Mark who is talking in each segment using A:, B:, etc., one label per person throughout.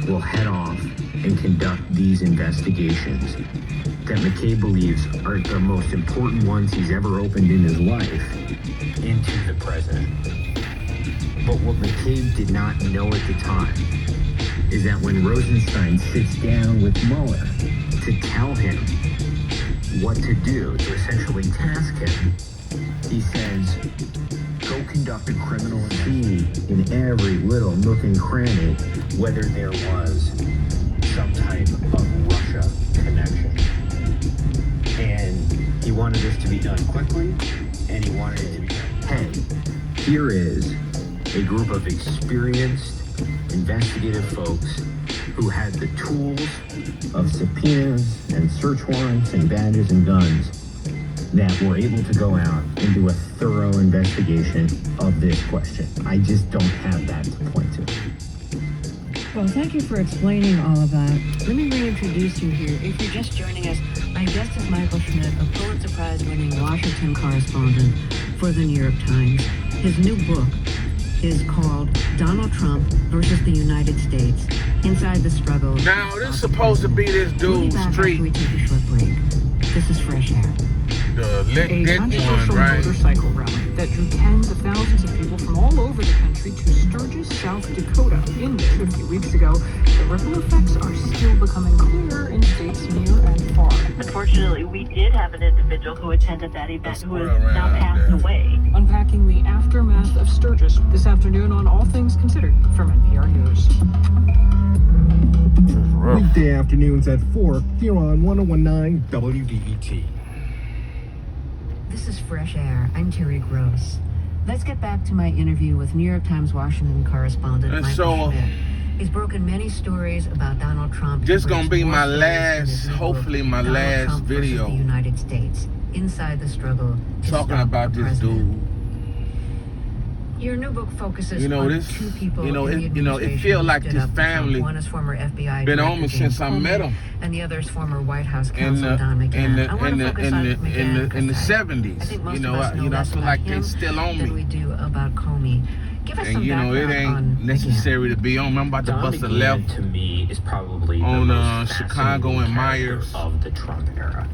A: will head off and conduct these investigations that McCabe believes are the most important ones he's ever opened in his life into the president. But what McCabe did not know at the time is that when Rosenstein sits down with Mueller to tell him what to do, to essentially task him, he says, go conduct a criminal see in every little nook and cranny whether there was some type of Russia connection. And he wanted this to be done quickly, and he wanted it to be done. Hey, here is a group of experienced investigative folks who had the tools of subpoenas and search warrants and badges and guns that were able to go out and do a thorough investigation of this question. I just don't have that to point to.
B: Well, thank you for explaining all of that. Let me reintroduce you here. If you're just joining us, my guest is Michael Schmidt, a Pulitzer Prize-winning Washington correspondent for the New York Times. His new book is called Donald Trump versus the United States, Inside the Struggle.
C: Now, this is supposed to be this dude's street.
B: We take a short break. This is Fresh Air.
C: The lit dick one,
D: controversial
C: right?
D: motorcycle rally that drew tens of thousands of people from all over the country to Sturgis, South Dakota, ended a few weeks ago. The ripple effects are still becoming clearer in states near and far.
E: Unfortunately, we did have an individual who attended that event who has now passed away.
D: Unpacking the aftermath of Sturgis this afternoon on All Things Considered from NPR News.
F: Weekday afternoons at 4 here on 1019 WDET.
B: This is Fresh Air. I'm Terry Gross. Let's get back to my interview with New York Times Washington correspondent
C: And
B: Michael
C: so,
B: Schmidt. He's broken many stories about Donald Trump.
C: This gonna be my
B: More stories
C: last,
B: in his new
C: hopefully
B: book,
C: my
B: Donald
C: last
B: Trump versus
C: video
B: the United States, Inside the Struggle to
C: talking
B: Stop
C: about
B: the
C: this
B: President.
C: dude.
B: Your new book focuses
C: You know,
B: on
C: this,
B: two people
C: you know,
B: in the
C: it
B: administration
C: feel
B: who
C: like
B: stood
C: this
B: up to Trump.
C: family
B: One is former FBI
C: been
B: Director
C: on me
B: James
C: since I met
B: Comey,
C: him.
B: and the other is former White House
C: In
B: counsel
C: the
B: Don McGahn.
C: in the
B: I want
C: in
B: to
C: the
B: focus
C: in
B: on
C: the
B: McGahn
C: in the in the
B: because I think
C: 70s.
B: most
C: You know,
B: of us know
C: I
B: less
C: feel
B: about
C: like they
B: him
C: still on
B: than we
C: me.
B: do about Comey. Give us
C: And
B: some
C: you know, it
B: background on
C: ain't necessary to be on. I'm about to
A: Don
C: bust a
A: McGahn,
C: left
A: to me, is probably
C: on
A: the most
C: Chicago
A: fascinating
C: and
A: character
C: Myers.
A: of the Trump era.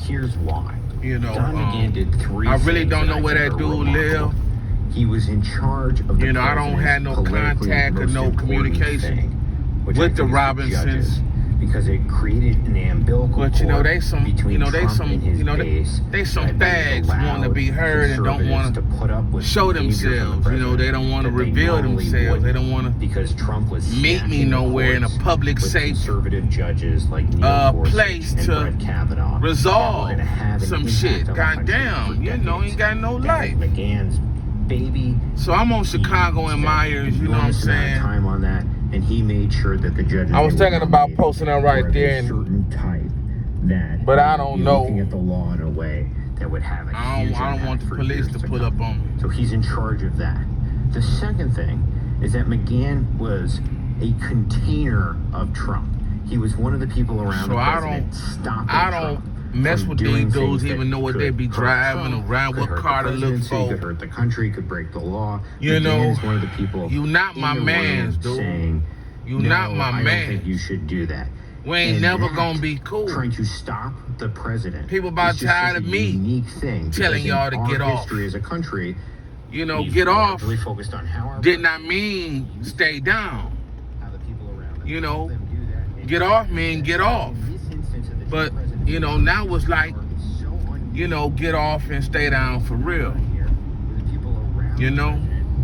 A: Here's why.
C: You know,
A: Don McGahn did three
C: I really
A: things
C: don't
A: that
C: know where
A: I think
C: that
A: are
C: dude
A: remarkable.
C: live.
A: He was in charge of the
C: You know, I don't have no
A: politically
C: contact or
A: most
C: no
A: important
C: communication
A: thing, which I
C: with the
A: think is
C: Robinsons.
A: judges, because it created an umbilical
C: But you know,
A: cord
C: they some,
A: between
C: you know, they
A: Trump
C: some,
A: and his
C: you know,
A: base
C: they some
A: that
C: fags want to be heard and don't want
A: to put up with
C: show
A: behavior from
C: themselves.
A: the
C: You know, they don't want to
A: president that they
C: reveal
A: normally
C: themselves. They don't
A: wouldn't,
C: want to
A: because Trump was
C: meet me
A: stacking the
C: nowhere in a
A: courts
C: public,
A: with
C: safe
A: conservative judges like Neil Gorsuch
C: place
A: and
C: to
A: Brett Kavanaugh
C: resolve
A: that were gonna have an
C: some
A: impact
C: shit.
A: on the country
C: Goddamn,
A: for
C: you know,
A: decades.
C: ain't got no
A: That
C: life.
A: McGahn's baby.
C: So I'm on
A: He
C: Chicago and
A: spent
C: Myers. You know what I'm
A: enormous amount of
C: saying?
A: time on that, and he made sure that the judges.
C: I was
A: they were
C: thinking about
A: nominated
C: posting that right
A: were of
C: there
A: a
C: and-
A: certain type that.
C: But I don't
A: be
C: know.
A: Looking at the law in a way that would have a
C: I
A: huge
C: don't want
A: impact
C: the
A: for
C: police
A: years
C: to
A: to
C: pull
A: come.
C: up on me.
A: So he's in charge of that. The second thing is that McGahn was a container of Trump. He was one of the people around
C: So
A: the
C: I
A: president
C: don't-
A: stopping
C: I
A: Trump
C: don't mess
A: from
C: with
A: doing
C: these dudes,
A: things that
C: even know what they
A: could
C: be
A: hurt
C: driving
A: Trump,
C: around,
A: could
C: what
A: hurt
C: car
A: the
C: to look
A: presidency,
C: for.
A: could hurt the country, could break the law.
C: You
A: McGahn
C: know,
A: is one of the people
C: you not my
A: in the
C: mans,
A: room
C: dude.
A: saying,
C: You
A: no,
C: not my
A: I
C: man.
A: don't think you should do that.
C: We ain't
A: And
C: never
A: that,
C: gonna be cool.
A: Trying to stop the president.
C: People about
A: is just
C: tired
A: such
C: of
A: a
C: me
A: unique thing,
C: telling
A: because
C: y'all
A: in
C: to get
A: our
C: off.
A: history as a country,
C: You know,
A: we've
C: get off
A: largely focused on how our
C: did not mean stay down.
A: how the people around them
C: You know,
A: them do that. And
C: get off mean get off.
A: in this instance of the
C: But,
A: president,
C: you know, now it's like,
A: is so unusual
C: you know, get off and stay down for real.
A: here, where the people around
C: You know?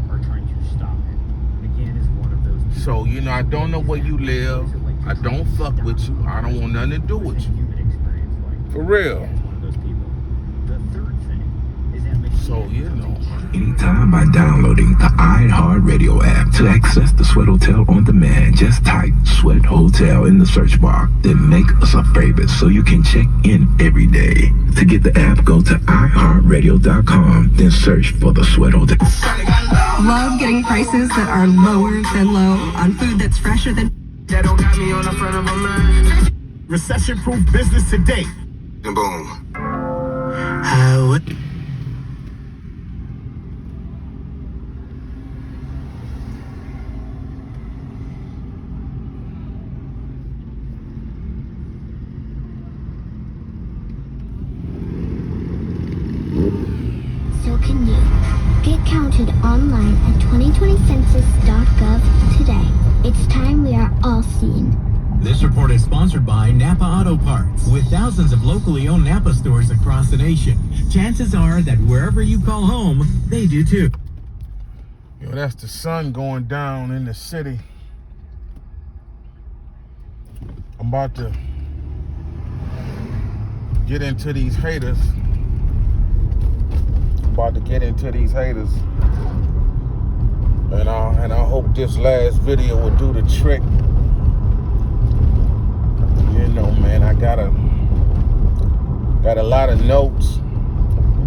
A: Are trying to stop it. McGann is one of those.
C: So, you know, I don't know where you live. I don't fuck with you. I don't want nothing to do with you.
A: Human experience like.
C: For real.
A: One of those people. The third thing is that McGann.
C: So, you know.
G: Anytime by downloading the iHeartRadio app. To access the Sweat Hotel on demand, just type Sweat Hotel in the search bar. Then make us a favorite so you can check in every day. To get the app, go to iHeartRadio.com. Then search for the Sweat Hotel.
H: Love getting prices that are lower than low on food that's fresher than.
I: That don't got me on the front of a mind.
F: Recession-proof business today.
I: And boom.
J: So can you. Get counted online at 2020census.gov today. It's time we are all seen.
K: This report is sponsored by Napa Auto Parts. With thousands of locally owned Napa stores across the nation, chances are that wherever you call home, they do too.
C: Yo, that's the sun going down in the city. I'm about to get into these haters. And I hope this last video will do the trick. You know, man, I got a lot of notes.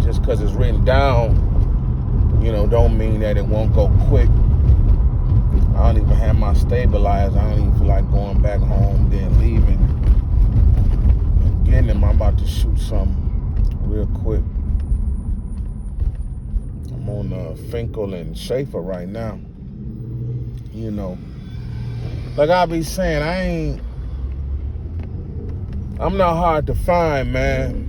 C: Just because it's written down, you know, don't mean that it won't go quick. I don't even have my stabilizer. I don't even feel like going back home, then leaving. Getting them, I'm about to shoot something real quick. I'm on Finkel and Schaefer right now. You know, like I be saying, I'm not hard to find, man.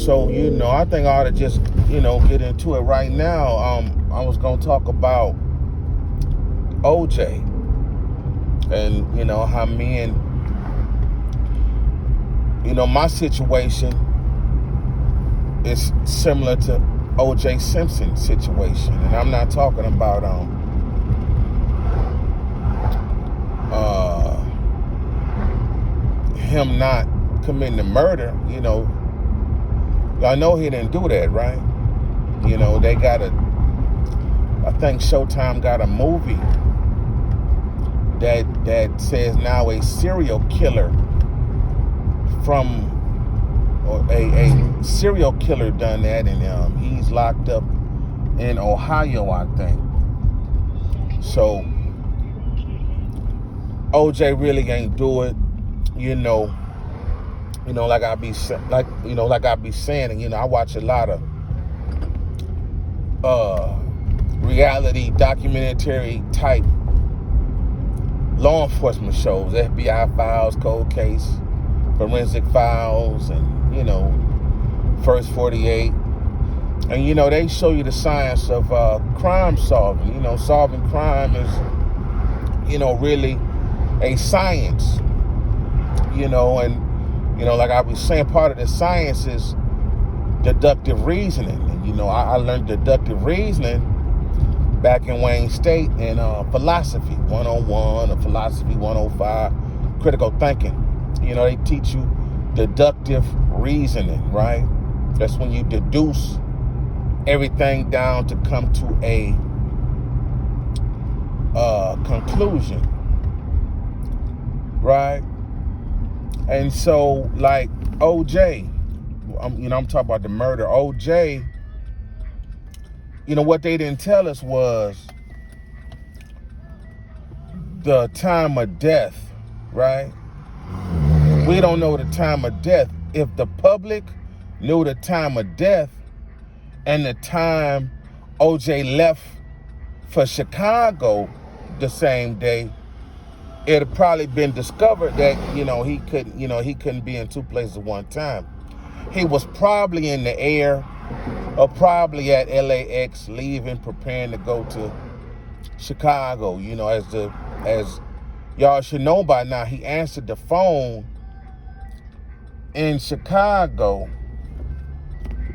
C: So, you know, I think I ought to just, you know, get into it right now. I was going to talk about OJ and, you know, how me and, you know, my situation is similar to OJ Simpson's situation. And I'm not talking about, him not committing the murder, you know. Y'all know he didn't do that, right? You know, I think Showtime got a movie that says now a serial killer a serial killer done that, and he's locked up in Ohio, I think. So OJ really ain't do it, you know. You know, like I be saying, and you know, I watch a lot of reality documentary type law enforcement shows, FBI Files, Cold Case, Forensic Files, and you know, First 48, and you know, they show you the science of crime solving. You know, solving crime is, you know, really a science. You know, and you know, like I was saying, part of the science is deductive reasoning. And, you know, I learned deductive reasoning back in Wayne State in philosophy 101 or philosophy 105, critical thinking. You know, they teach you deductive reasoning, right? That's when you deduce everything down to come to a conclusion, right? And so, like OJ, I'm talking about the murder. OJ, you know, what they didn't tell us was the time of death, right? We don't know the time of death. If the public knew the time of death and the time OJ left for Chicago the same day, it had probably been discovered that, you know, he couldn't be in two places at one time. He was probably in the air or probably at LAX, leaving, preparing to go to Chicago. You know, as y'all should know by now, he answered the phone in Chicago,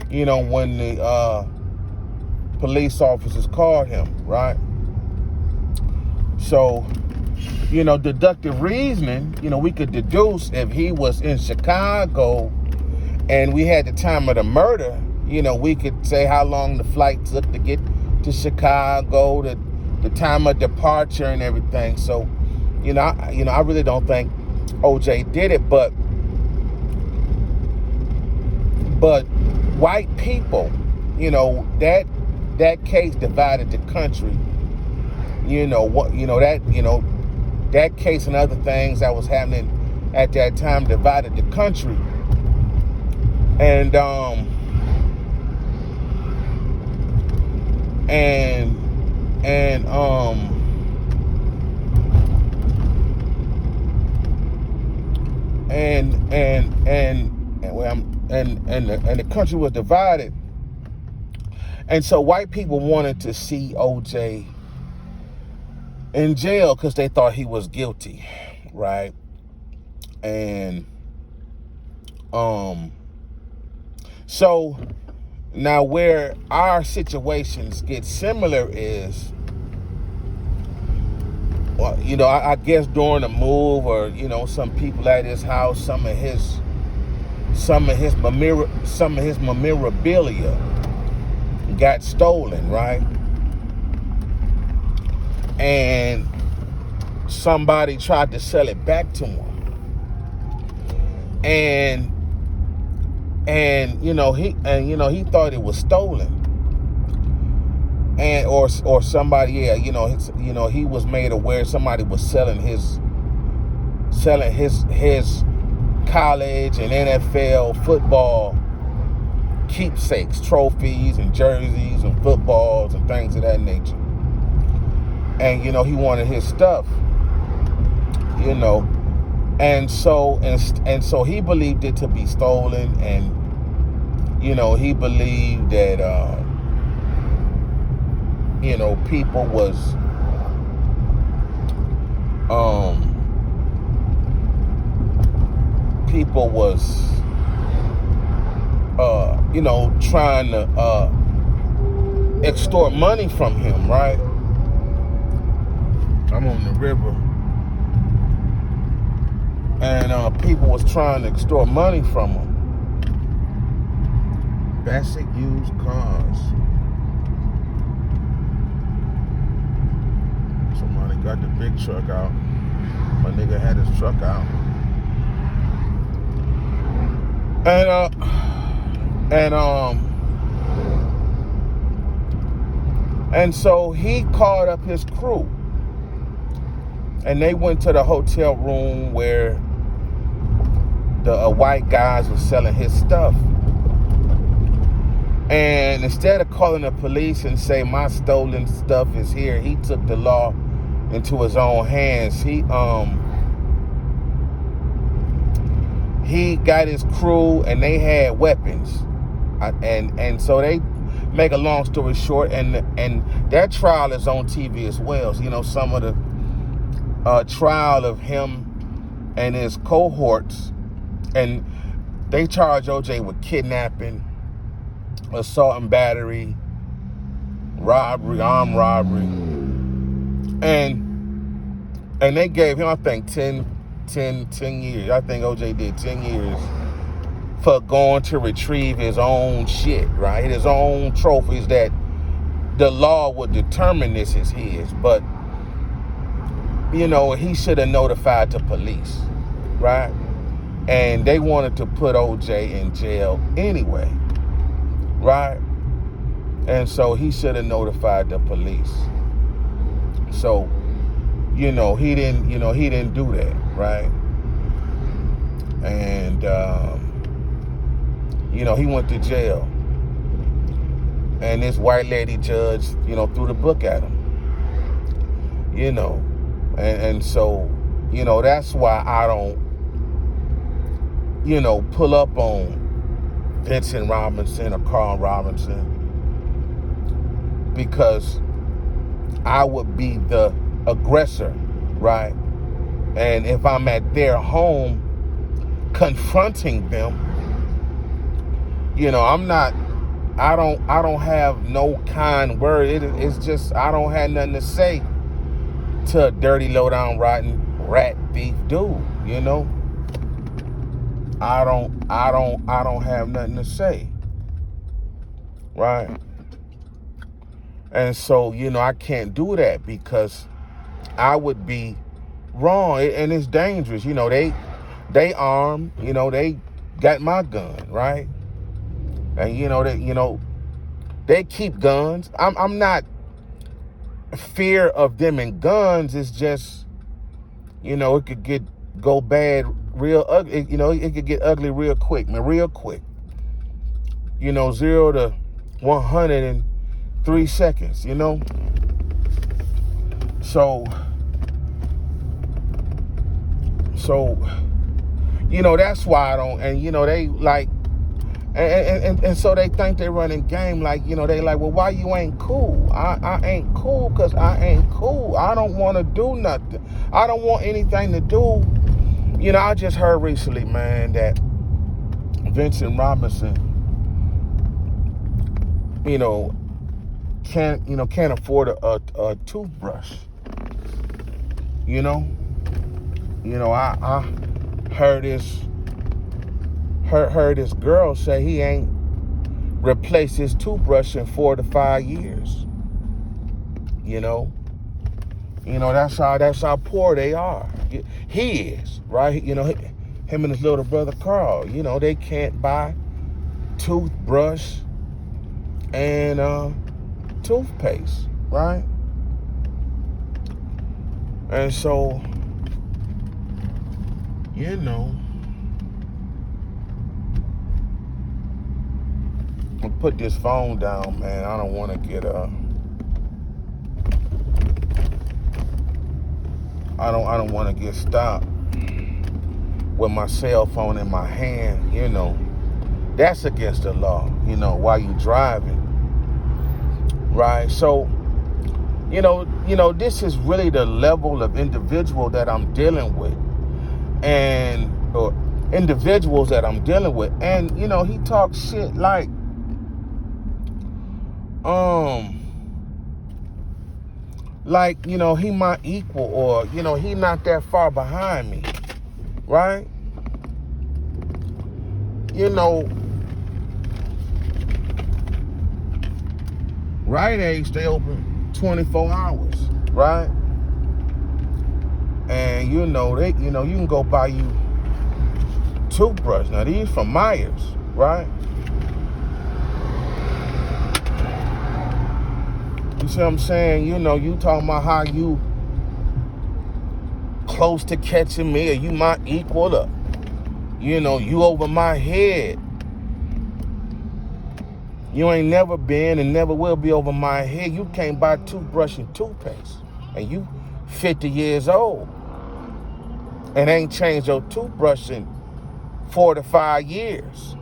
C: you know, when the police officers called him, right? So, deductive reasoning, we could deduce if he was in Chicago and we had the time of the murder, we could say how long the flight took to get to Chicago, the time of departure and everything. So, I really don't think OJ did it, but white people, that case divided the country. That case and other things that was happening at that time divided the country. And the country was divided. And so white people wanted to see OJ in jail because they thought he was guilty, right? And so now where our situations get similar is, well, I guess during the move, or some people at his house, some of his memorabilia got stolen, right? And somebody tried to sell it back to him. And he thought it was stolen. And or somebody, he was made aware somebody was selling his college and NFL football keepsakes, trophies and jerseys and footballs and things of that nature. And he wanted his stuff, and so he believed it to be stolen, and he believed that people was trying to extort money from him, right? I'm on the river, and people was trying to extort money from him. Basic used cars. Somebody got the big truck out. My nigga had his truck out. And so he called up his crew. And they went to the hotel room where the white guys were selling his stuff. And instead of calling the police and say, my stolen stuff is here, he took the law into his own hands. He got his crew, and they had weapons. And so they, make a long story short, and that trial is on TV as well. So, some of the trial of him and his cohorts, and they charge OJ with kidnapping, assault and battery, robbery, armed robbery, and they gave him, I think, 10 years. I think OJ did 10 years for going to retrieve his own shit, right? His own trophies that the law would determine this is his, but he should have notified the police, right? And they wanted to put OJ in jail anyway, right? And so he should have notified the police. So, he didn't do that, right? And, he went to jail. And this white lady judge, threw the book at him, And so, that's why I don't, pull up on Vincent Robinson or Carl Robinson, because I would be the aggressor, right? And if I'm at their home confronting them, I'm not I don't have no kind word. It's just I don't have nothing to say to a dirty, low down, rotten rat thief dude. You know, I don't have nothing to say, right? And so, you know, I can't do that because I would be wrong, and it's dangerous. You know, they armed. You know, they got my gun, right? And they keep guns. I'm not fear of them and guns. It's just, it could go bad real ugly. It could get ugly real quick, man, real quick. 0 to 100 in 3 seconds. So that's why I don't. And they like. And so they think they're running game like, they like, well, why you ain't cool? I ain't cool because I ain't cool. I don't want to do nothing. I don't want anything to do. I just heard recently, man, that Vincent Robinson, can't afford a toothbrush. I heard this girl say he ain't replaced his toothbrush in 4 to 5 years. That's how poor they are. He is, right? Him and his little brother Carl. They can't buy toothbrush and toothpaste, right? And so, I'll put this phone down, man. I don't want to get I don't want to get stopped with my cell phone in my hand. That's against the law. While you driving, right? So, this is really the level of individual that I'm dealing with, or individuals that I'm dealing with, and he talks shit like. He my equal, or, he not that far behind me, right? Rite Aid stay open 24 hours, right? And, you can go buy you toothbrush. Now, these from Myers, right? You see what I'm saying? You talking about how you close to catching me, or you my equal, or, you over my head. You ain't never been and never will be over my head. You can't buy toothbrush and toothpaste, and you 50 years old and ain't changed your toothbrush in 4 to 5 years.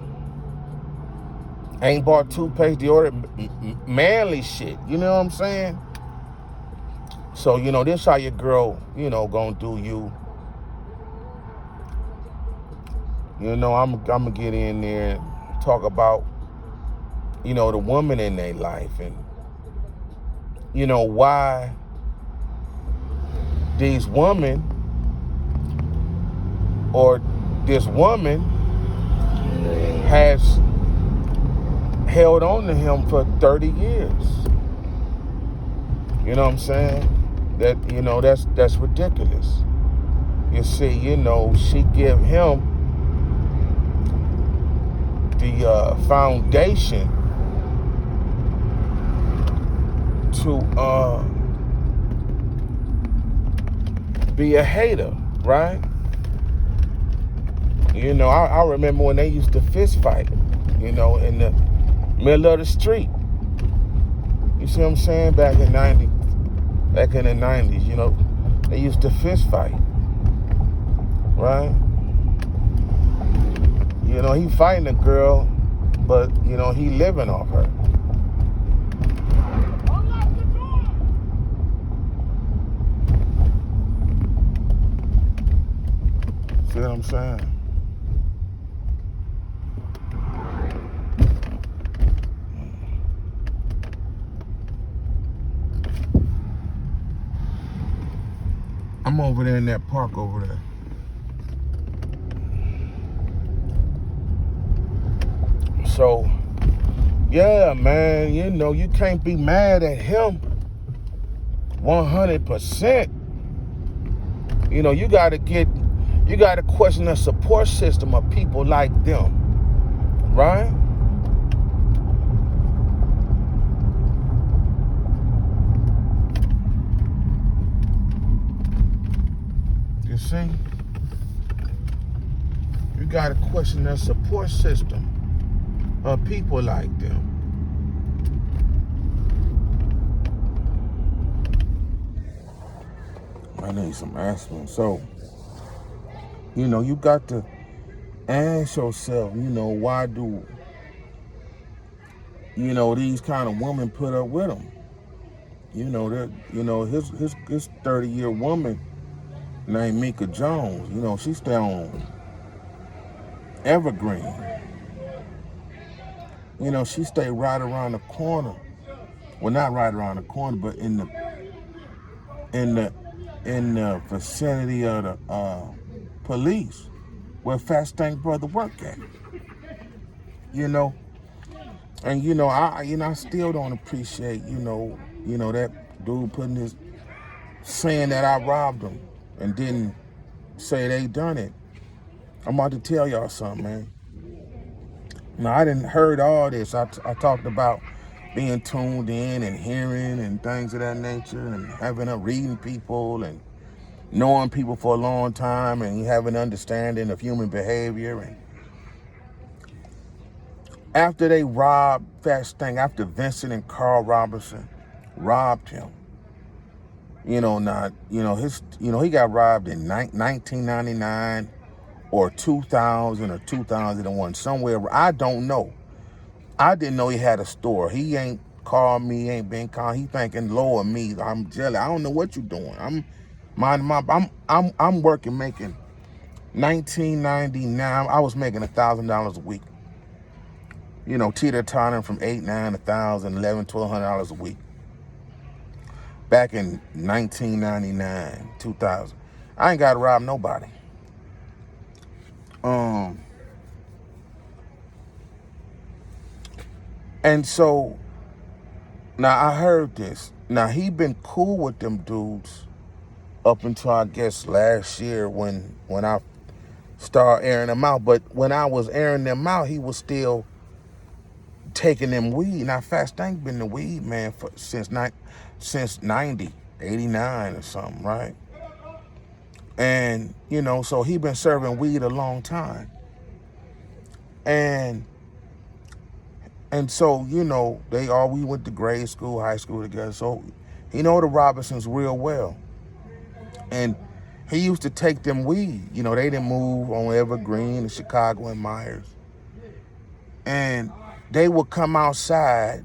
C: Ain't bought toothpaste, deodorant, manly shit. You know what I'm saying? So, this how your girl, gonna do you. I'm gonna get in there and talk about, the woman in their life, and, why these women, or this woman, has held on to him for 30 years. You know what I'm saying? That's ridiculous. You see, she give him the foundation to be a hater, right? I remember when they used to fist fight, in the middle of the street. You see what I'm saying? Back in the 90s, they used to fist fight, right? He fighting a girl, but, he living off her. See what I'm saying? I'm over there in that park over there. So, yeah, man, you know, you can't be mad at him 100%. You know, you gotta question the support system of people like them, right? You see? You gotta question the support system of people like them. I need some aspirin. So, you know, you got to ask yourself, you know, why do, you know, these kind of women put up with him? You know, his 30-year woman named Mika Jones, you know, she stay on Evergreen. You know, she stay right around the corner. Well, not right around the corner, but in the vicinity of the police where Fat Stank brother work at. You know, and you know, I still don't appreciate, you know that dude putting his saying that I robbed him and didn't say they done it. I'm about to tell y'all something, man. Now, I didn't heard all this. I talked about being tuned in and hearing and things of that nature and having a reading people and knowing people for a long time and having an understanding of human behavior. And after they robbed Fat Stank, after Vincent and Carl Robinson robbed him, he got robbed in 1999 or 2000 or 2001, somewhere. I don't know. I didn't know he had a store. He ain't called me, ain't been called. He thinking low of me. I'm jealous. I don't know what you doing. I'm working, making 1999. I was making $1,000 a week. You know, teeter-tottering from $800, $900, $1,000, $1,100, $1,200 a week. Back in 1999, 2000. I ain't got to rob nobody. And so, now I heard this. Now, he been cool with them dudes up until, I guess, last year when I started airing them out. But when I was airing them out, he was still taking them weed. Now, Fat Stank been the weed man since 90, 89 or something, right? And, you know, so he been serving weed a long time. And so, you know, we went to grade school, high school together. So he know the Robinsons real well. And he used to take them weed. You know, they didn't move on Evergreen and Chicago and Myers. And they would come outside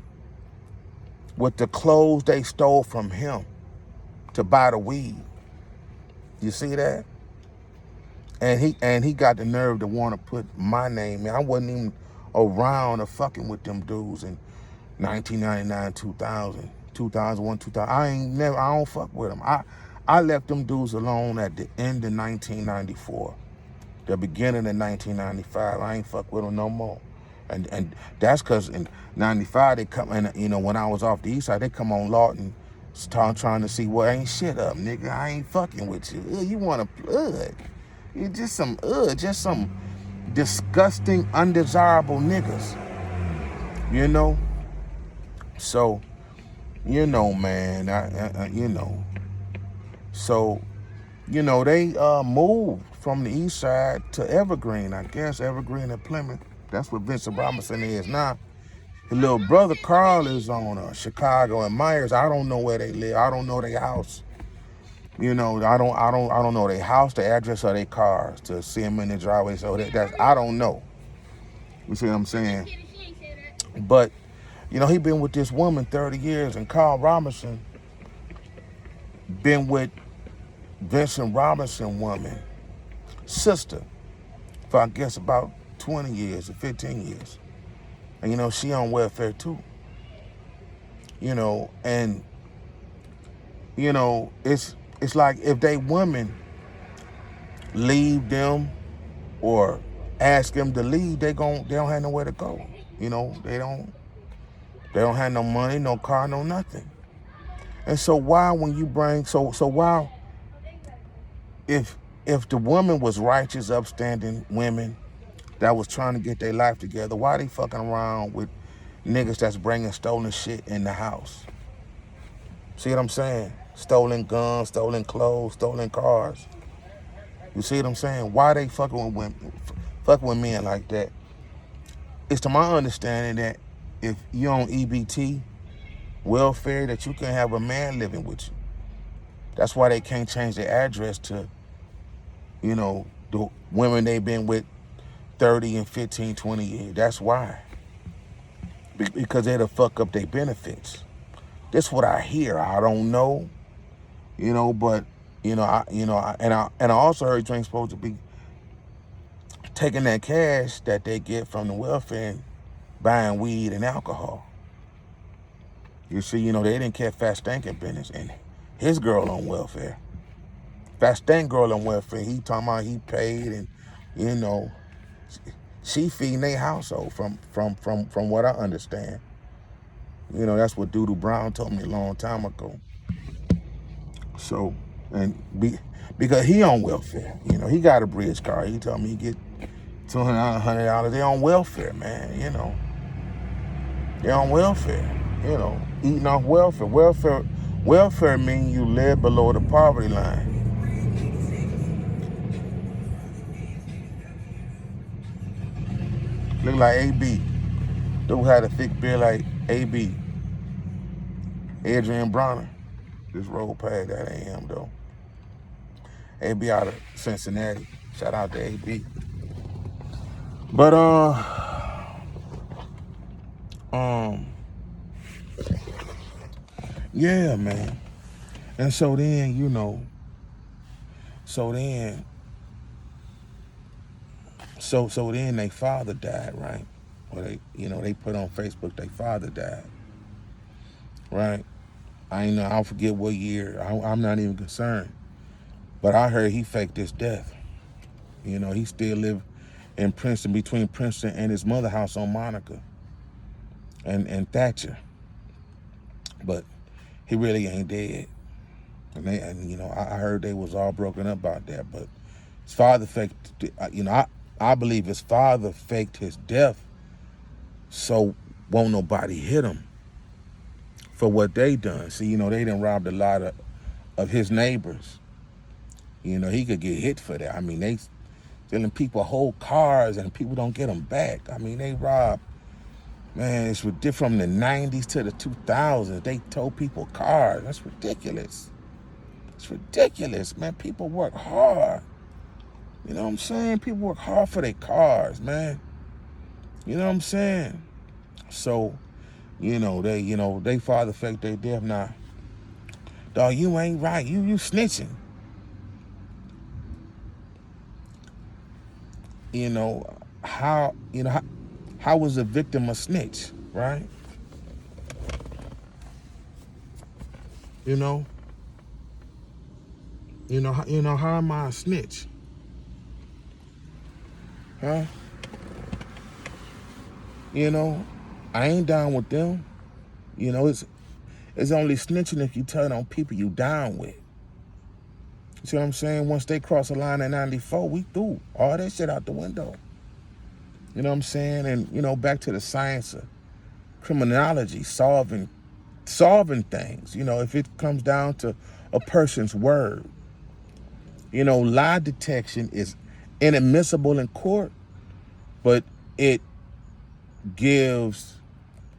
C: with the clothes they stole from him to buy the weed. You see that? And he got the nerve to want to put my name in. I wasn't even around or fucking with them dudes in 1999, 2000, 2001, 2000. I don't fuck with them. I left them dudes alone at the end of 1994, the beginning of 1995. I ain't fuck with them no more. And that's because in 95 they come, and you know, when I was off the east side, they come on Lawton trying to see what ain't shit up, nigga. I ain't fucking with you. You want a plug. You just some disgusting, undesirable niggas. You know? So, you know, man, you know. So, you know, they moved from the east side to Evergreen, I guess, Evergreen and Plymouth. That's what Vincent Robinson is now. His little brother Carl is on Chicago and Myers. I don't know where they live. I don't know their house. You know, I don't know their house, the address of their cars to see them in the driveway. So that's I don't know. You see what I'm saying? But, you know, he been with this woman 30 years, and Carl Robinson been with Vincent Robinson woman, sister, for I guess about 20 years or 15 years. And, you know, she on welfare too. You know, and, you know, it's it's like if they women leave them or ask them to leave, they don't have nowhere to go. You know, they don't have no money, no car, no nothing. And so why when you bring why if the woman was righteous, upstanding women that was trying to get their life together, why they fucking around with niggas that's bringing stolen shit in the house? See what I'm saying? Stolen guns, stolen clothes, stolen cars. You see what I'm saying? Why they fucking with women, fucking with men like that? It's to my understanding that if you're on EBT welfare, that you can have a man living with you. That's why they can't change their address to, you know, the women they've been with 30 and 15, 20 years. That's why. Because they'll fuck up their benefits. That's what I hear. I don't know, you know, but I also heard you ain't supposed to be taking that cash that they get from the welfare and buying weed and alcohol. You see, you know, they didn't care Fat Stank in business, and his girl on welfare. Fat Stank girl on welfare, he talking about he paid, and, you know, she feeding their household from what I understand. You know, that's what Doodoo Brown told me a long time ago. So, because he on welfare, you know, he got a bridge card. He told me he get $200, $100. They on welfare, man, you know. They on welfare, you know, eating off welfare. Welfare means you live below the poverty line. Look like AB. Dude had a thick beard like AB. Adrian Bronner. This road past, that ain't him though. AB out of Cincinnati. Shout out to AB. But yeah, man. And so then, you know, so then their father died, right? Or they put on Facebook their father died, right? I'll forget what year. I'm not even concerned. But I heard he faked his death. You know, he still lived in Princeton, between Princeton and his mother house on Monica and Thatcher. But he really ain't dead. And you know, I heard they was all broken up about that. But his father faked, you know, I believe his father faked his death so won't nobody hit him for what they done. See, you know, they done robbed a lot of his neighbors. You know, he could get hit for that. I mean, they stealing people whole cars and people don't get them back. I mean, they robbed, man, it's from the 90s to the 2000s. They told people cars. That's ridiculous. It's ridiculous, man. People work hard. You know what I'm saying? People work hard for their cars, man. You know what I'm saying? So, they father faked their death now. Dog, you ain't right. You snitching. How was the victim a snitch, right? How am I a snitch? Huh? I ain't down with them. It's only snitching if you tell on people you down with. You see what I'm saying? Once they cross the line at 94, we threw all that shit out the window. You know what I'm saying? And, back to the science of criminology, solving things. If it comes down to a person's word. Lie detection is inadmissible in court, but it gives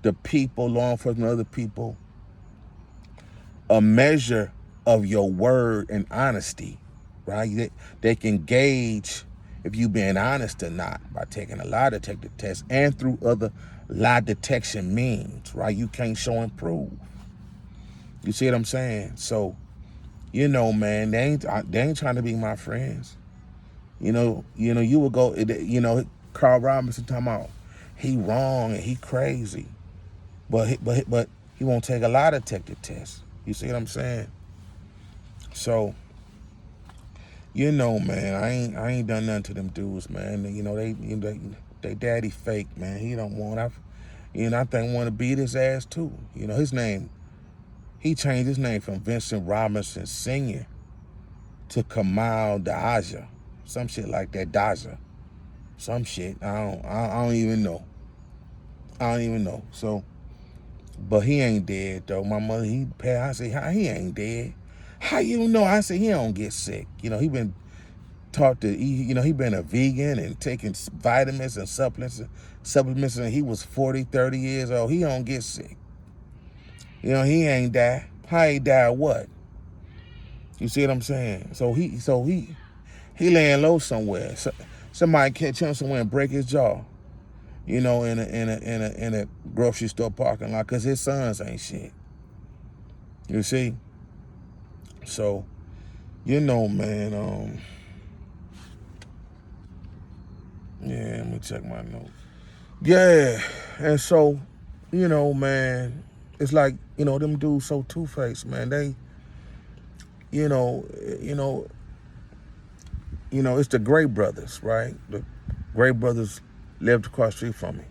C: the people, law enforcement, other people, a measure of your word and honesty, right? They can gauge if you being honest or not by taking a lie detector test and through other lie detection means, right? You can't show and prove. You see what I'm saying? So, man, they ain't trying to be my friends. You would go, Carl Robinson talking about he wrong and he crazy, but he won't take a lie detector test. You see what I'm saying? So, you know, man, I ain't done nothing to them dudes, man. You know, they daddy fake, man. He don't want, I think want to beat his ass too. You know, he changed his name from Vincent Robinson Sr. to Kamal Daja. Some shit like that, Daja. Some shit. I don't even know. So, but he ain't dead though. My mother, he passed. I say, how he ain't dead? How you know? I say he don't get sick. You know, he been taught to eat. You know, he been a vegan and taking vitamins and supplements, and he was 40, 30 years old. He don't get sick. You know, he ain't die. How he died? What? You see what I'm saying? So he laying low somewhere. So, somebody catch him somewhere and break his jaw. You know, in a grocery store parking lot, cause his sons ain't shit. You see? So, you know, man. Yeah, let me check my notes. Yeah, and so, you know, man, it's like, you know, them dudes so two-faced, man. They, you know, it's the Gray brothers, right? The Gray brothers lived across the street from me.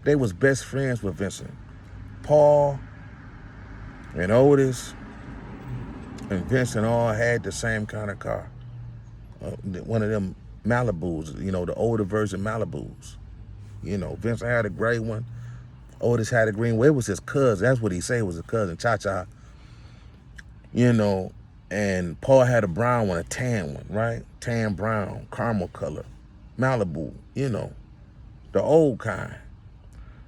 C: They was best friends with Vincent. Paul and Otis and Vincent all had the same kind of car. One of them Malibus, you know, the older version Malibus. You know, Vincent had a gray one. Otis had a green one. It was his cousin. That's what he said, it was his cousin, Cha-Cha. You know, and Paul had a brown one, a tan one, right? Tan brown, caramel color, Malibu, you know, the old kind,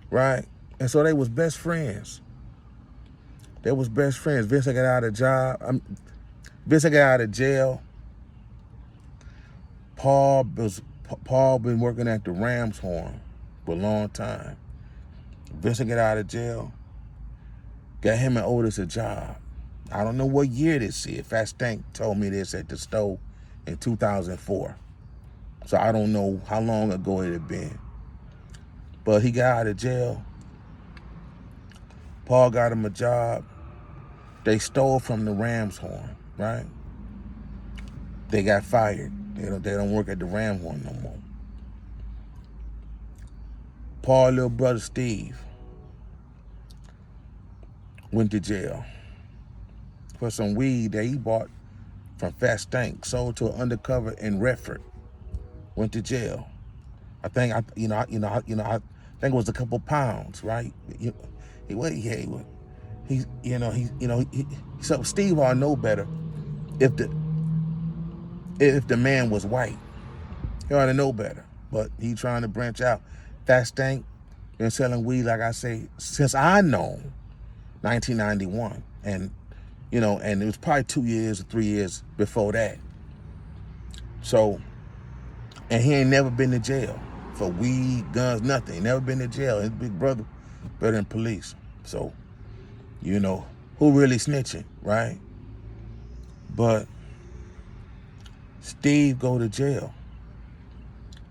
C: right? And so they was best friends. They was best friends. Vincent got out of jail. Paul been working at the Ram's Horn for a long time. Vincent got out of jail. Got him and Otis a job. I don't know what year this is. Fat Stank told me this at the store in 2004. So I don't know how long ago it had been. But he got out of jail. Paul got him a job. They stole from the Ram's Horn, right? They got fired. They don't work at the Ram's Horn no more. Paul's little brother Steve went to jail for some weed that he bought from Fat Stank, sold to an undercover in Redford. Went to jail. I think it was a couple pounds, right? So Steve ought to know better if the man was white. He ought to know better, but he trying to branch out. Fat Stank been selling weed, like I say, since I know 1991, and and it was probably 2 years or 3 years before that. So, and he ain't never been to jail for weed, guns, nothing. He never been to jail. His big brother better than police. So, who really snitching, right? But Steve go to jail.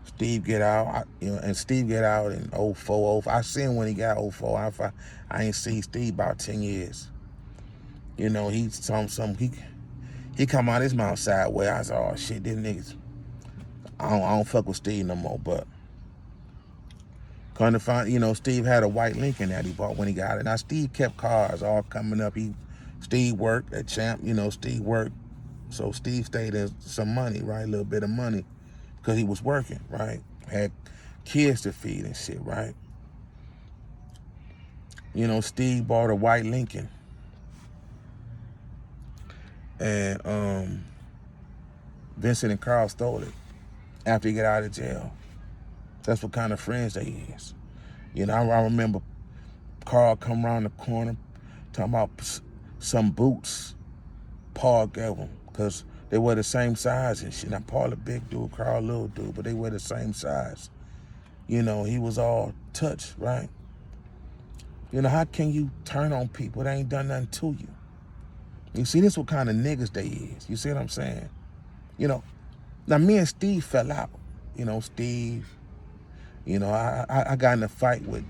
C: Steve get out, and Steve get out in 04. I seen when he got 04. I ain't seen Steve about 10 years. He come out his mouth sideways. I said, oh shit, these niggas. I don't fuck with Steve no more. But come to find, Steve had a white Lincoln that he bought when he got it. Now Steve kept cars all coming up. Steve worked at Champ. Steve worked. So Steve stayed in some money, right? A little bit of money, because he was working, right? Had kids to feed and shit, right? Steve bought a white Lincoln. And Vincent and Carl stole it after he got out of jail. That's what kind of friends they is. I remember Carl come around the corner talking about some boots Paul gave him, because they were the same size and shit. Now, Paul a big dude, Carl a little dude, but they were the same size. He was all touched, right? How can you turn on people that ain't done nothing to you? You see, this what kind of niggas they is. You see what I'm saying? Now me and Steve fell out. Steve, I got in a fight with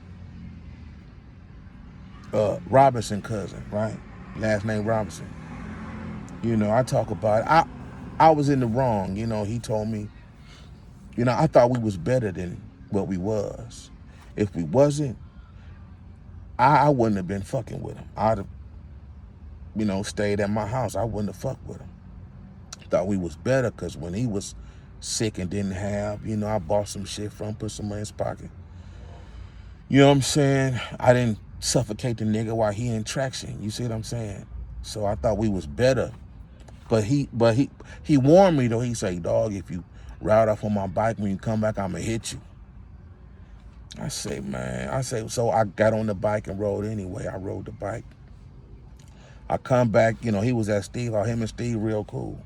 C: Robinson cousin, right? Last name Robinson. You know, I talk about it. I was in the wrong. You know, he told me, you know, I thought we was better than what we was. If we wasn't, I wouldn't have been fucking with him. I'd have, you know, stayed at my house. I wouldn't have fucked with him. Thought we was better because when he was sick and didn't have, you know, I bought some shit from him, put some money in his pocket. You know what I'm saying? I didn't suffocate the nigga while he in traction. You see what I'm saying? So I thought we was better. But he warned me though. He say, dog, if you ride off on my bike, when you come back, I'ma hit you. I say, man, so I got on the bike and rode anyway. I rode the bike. I come back, you know, he was at Steve, him and Steve real cool.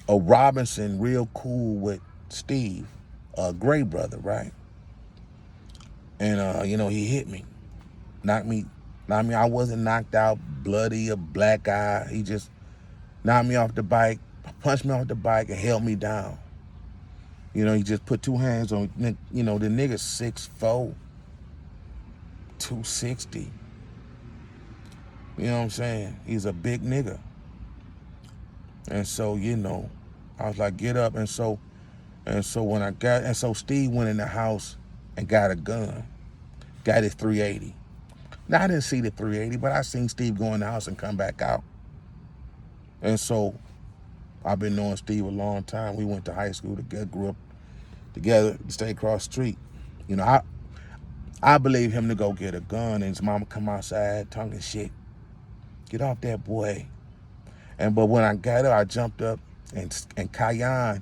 C: Robinson real cool with Steve, Gray brother, right? And you know, he hit me, knocked me. I wasn't knocked out, bloody, a black eye. He just knocked me off the bike, punched me off the bike, and held me down. You know, he just put two hands on me. You know, the nigga's 6'4", 260. You know what I'm saying? He's a big nigga. And so, you know, I was like, get up. And so Steve went in the house and got a gun, got his 380. Now, I didn't see the 380, but I seen Steve go in the house and come back out. And so I've been knowing Steve a long time. We went to high school together, grew up together, stayed across the street. You know, I believe him to go get a gun, and his mama come outside talking shit. Get off that boy. But when I got up, I jumped up, and Kayan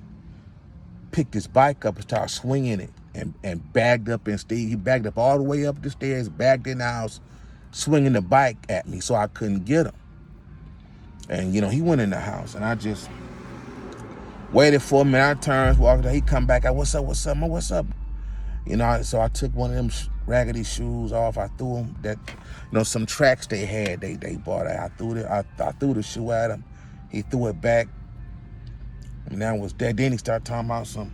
C: picked his bike up and started swinging it and bagged up in Steve. He bagged up all the way up the stairs, bagged in the house, swinging the bike at me so I couldn't get him. And, you know, he went in the house, and I just waited for a minute. I turned, walked out. He come back out, what's up, man, what's up? You know, so I took one of them raggedy shoes off. I threw them, that, you know, some tracks they had, they bought. I threw the shoe at him. He threw it back. And that was that. Then he started talking about some,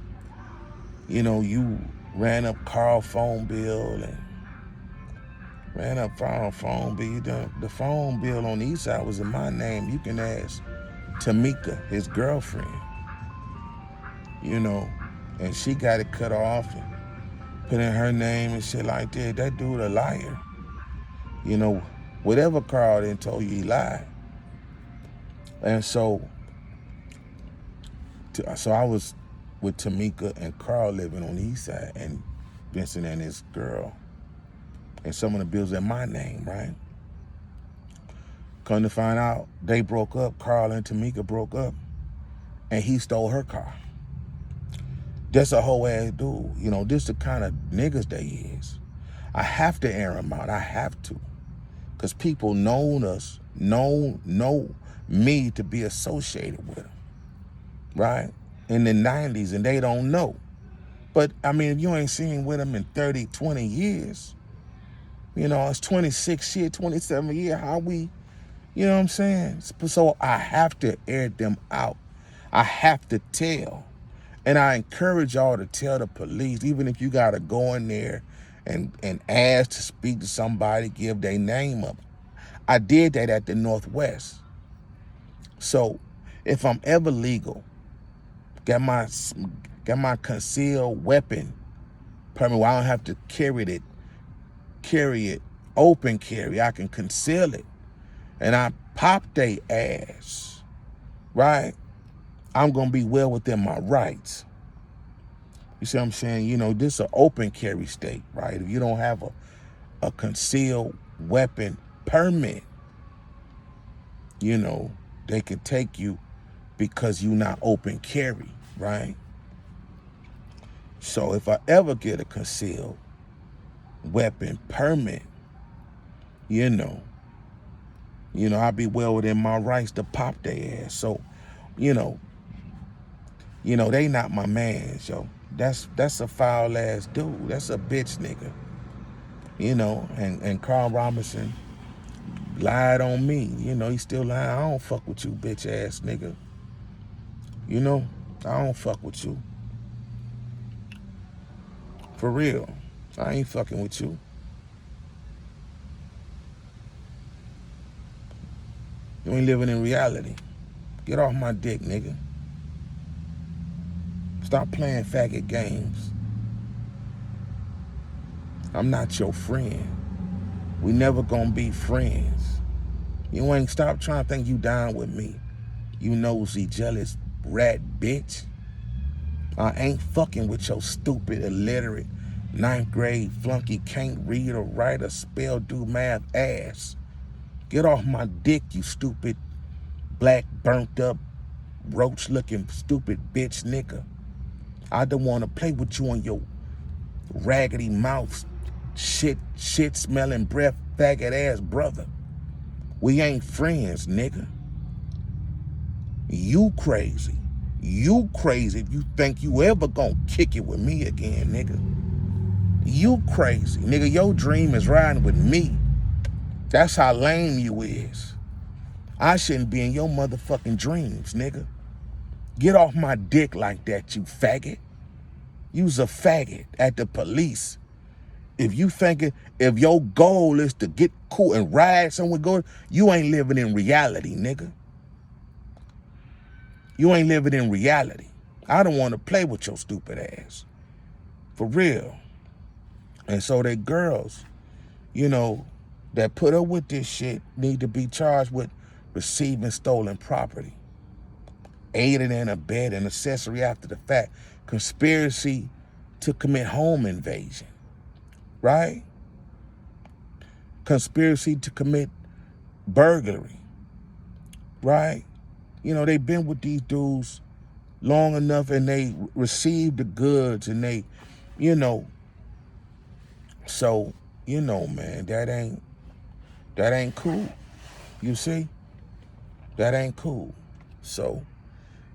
C: you know, you ran up Carl phone bill and ran up phone bill. The phone bill on the east side was in my name. You can ask Tamika, his girlfriend, you know, and she got it cut off and put in her name and shit like that. That dude a liar. You know, whatever Carl done told you, he lied. And so I was with Tamika and Carl living on the east side, and Vincent and his girl. And some of the bills in my name, right? Come to find out, they broke up. Carl and Tamika broke up, and he stole her car. That's a whole ass dude. You know, this the kind of niggas they is. I have to air him out. I have to. Because people know me to be associated with him, right? In the 90s, and they don't know. But, I mean, if you ain't seen with him in 30, 20 years, you know, it's 26 years, 27 years, how we, you know what I'm saying? So I have to air them out. I have to tell. And I encourage y'all to tell the police, even if you got to go in there and ask to speak to somebody, give their name up. I did that at the Northwest. So if I'm ever legal, got my concealed weapon permit where I don't have to carry it, open carry, I can conceal it, and I pop they ass, right? I'm gonna be well within my rights. You see what I'm saying? You know, this is an open carry state, right? If you don't have a concealed weapon permit, you know, they can take you because you're not open carry, right? So if I ever get a concealed weapon permit, you know, I'll be well within my rights to pop their ass. So, you know, they not my mans, yo. That's a foul ass dude. That's a bitch nigga. You know, and Carl Robinson lied on me. You know, he still lying. I don't fuck with you, bitch ass nigga. You know, I don't fuck with you. For real. I ain't fucking with you. You ain't living in reality. Get off my dick, nigga. Stop playing faggot games. I'm not your friend. We never gonna be friends. You ain't stop trying to think you down with me. You nosy, jealous rat bitch. I ain't fucking with your stupid, illiterate, 9th grade flunky, can't read or write or spell, do math ass. Get off my dick, you stupid, black, burnt up, roach looking, stupid bitch nigga. I don't want to play with you on your raggedy mouth, shit smelling breath, faggot ass brother. We ain't friends, nigga. You crazy. You crazy if you think you ever gonna kick it with me again, nigga. You crazy. Nigga, your dream is riding with me. That's how lame you is. I shouldn't be in your motherfucking dreams, nigga. Get off my dick like that, you faggot. You's a faggot at the police. If you thinking, if your goal is to get cool and ride somewhere good, you ain't living in reality, nigga. You ain't living in reality. I don't want to play with your stupid ass. For real. And so they girls, you know, that put up with this shit need to be charged with receiving stolen property, aiding and abetting, accessory after the fact, conspiracy to commit home invasion, right? Conspiracy to commit burglary, right? You know, they've been with these dudes long enough and they received the goods and they, you know, so, you know, man, that ain't cool. You see? That ain't cool. So,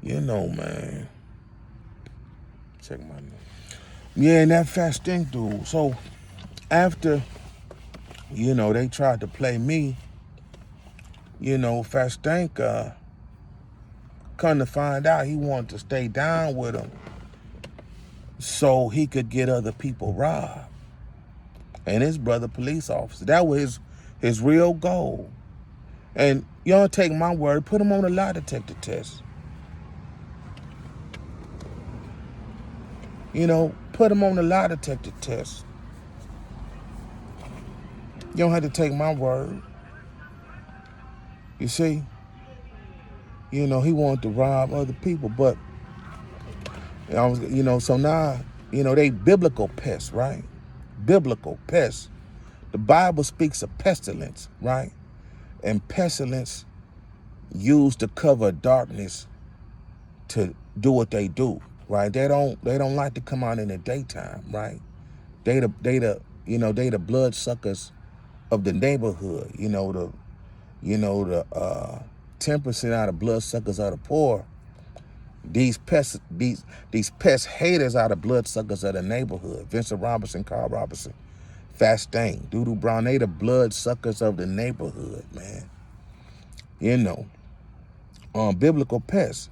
C: you know, man. Check my name. Yeah, and that Fat Stink dude. So, after, you know, they tried to play me, you know, Fat Stink, come to find out he wanted to stay down with him so he could get other people robbed. And his brother police officer. That was his real goal. And y'all take my word, put him on a lie detector test. You know, put him on the lie detector test. You don't have to take my word. You see? You know, he wanted to rob other people, but, you know, so now, you know, they biblical pests, right? Biblical pests. The Bible speaks of pestilence, right? And pestilence used to cover darkness to do what they do, right? They don't like to come out in the daytime, right? They the bloodsuckers of the neighborhood, you know, the 10% out of bloodsuckers are the poor. These pest haters are the bloodsuckers of the neighborhood. Vincent Robinson, Carl Robinson, Fat Stink, Doo Doo Brown, they the bloodsuckers of the neighborhood, man. You know, biblical pests.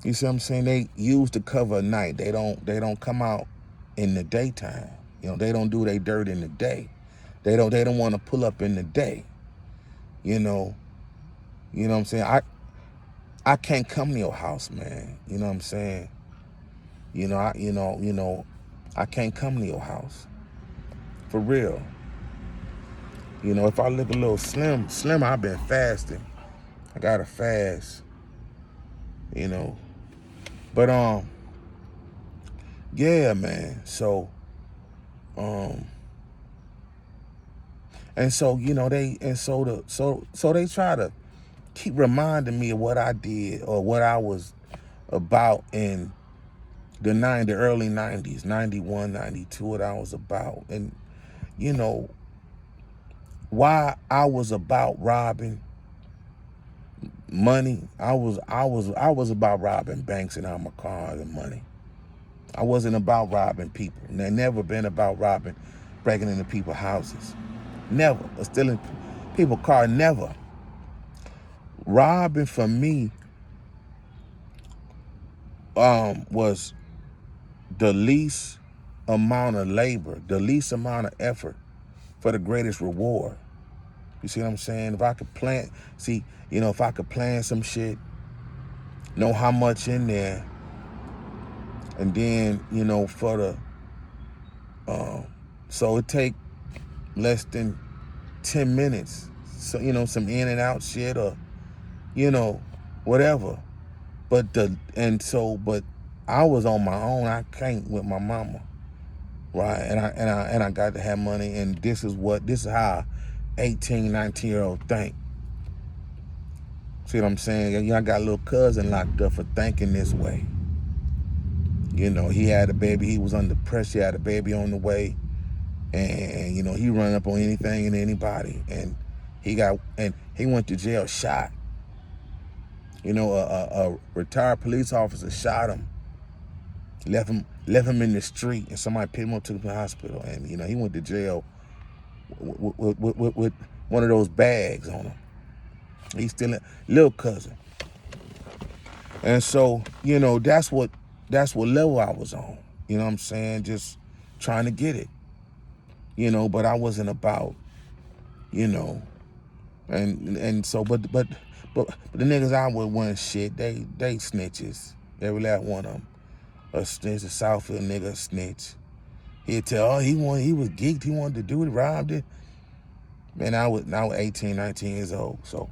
C: You see what I'm saying? They use to cover at night. They don't come out in the daytime. You know, they don't do their dirt in the day. They don't want to pull up in the day. You know what I'm saying? I can't come to your house, man. You know what I'm saying? I can't come to your house. For real. You know, if I look a little slim, I've been fasting. I gotta fast. You know. But yeah, man. So and so, you know, they try to keep reminding me of what I did or what I was about in the early 90s, 91, 92, what I was about. And, you know, why I was about robbing money. I was about robbing banks and armored cars and money. I wasn't about robbing people. And I never been about breaking into people's houses. Never. Or stealing people's cars, never. Robbing for me was the least amount of labor, the least amount of effort for the greatest reward. You see what I'm saying? If I could plan some shit, know how much in there, and then, you know, for the, so it take less than 10 minutes. So, you know, some in and out shit or, you know, whatever. But but I was on my own. I can't with my mama, right? And I got to have money. And this is how 18, 19-year-old think. See what I'm saying? I got a little cousin locked up for thinking this way. You know, he had a baby. He was under pressure. He had a baby on the way. And you know, he run up on anything and anybody. And he went to jail shot. You know, a retired police officer shot him, left him in the street, and somebody picked him up, took him to the hospital. And, you know, he went to jail with one of those bags on him. He's still a little cousin. And so, you know, that's what level I was on. You know what I'm saying? Just trying to get it. You know, but I wasn't about, you know, and so, but the niggas I would want shit, they snitches. Every last one of them. A snitch, a Southfield nigga, a snitch. He'd tell, he was geeked, he wanted to do it, robbed it. Man, I was 18, 19 years old, so.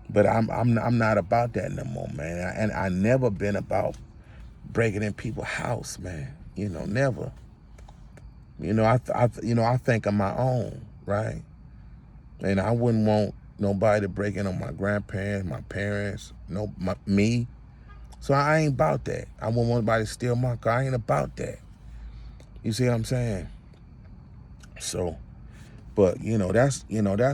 C: But I'm not about that no more, man. And I never been about breaking in people's house, man. You know, never. You know, I think of my own, right? And I wouldn't want nobody to break in on my grandparents, my parents, me. So I ain't about that. I wouldn't want anybody to steal my car. I ain't about that. You see what I'm saying? So, but you know, that's